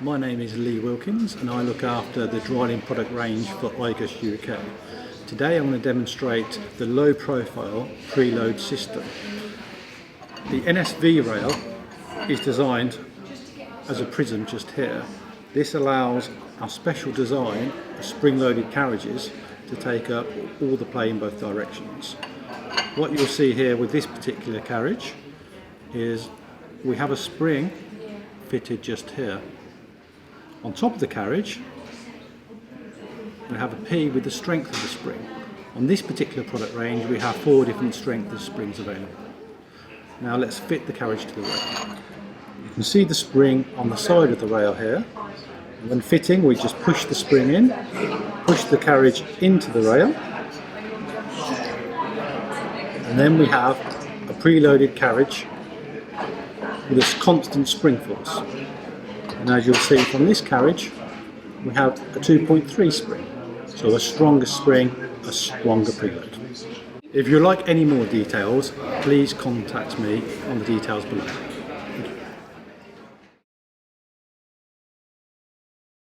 My name is Lee Wilkins and I look after the drying product range for igus UK. Today I'm going to demonstrate the low profile preload system. The NSV Rail is designed as a prism just here. This allows our special design of spring-loaded carriages to take up all the play in both directions. What you'll see here with this particular carriage is we have a spring fitted just here. On top of the carriage we have a P with the strength of the spring. On this particular product range we have 4 different strengths of springs available. Now let's fit the carriage to the rail. You can see the spring on the side of the rail here. And when fitting we just push the spring in, push the carriage into the rail, and then we have a preloaded carriage with a constant spring force. And as you'll see from this carriage, we have a 2.3 spring. So a stronger spring, a stronger preload. If you'd like any more details, please contact me on the details below.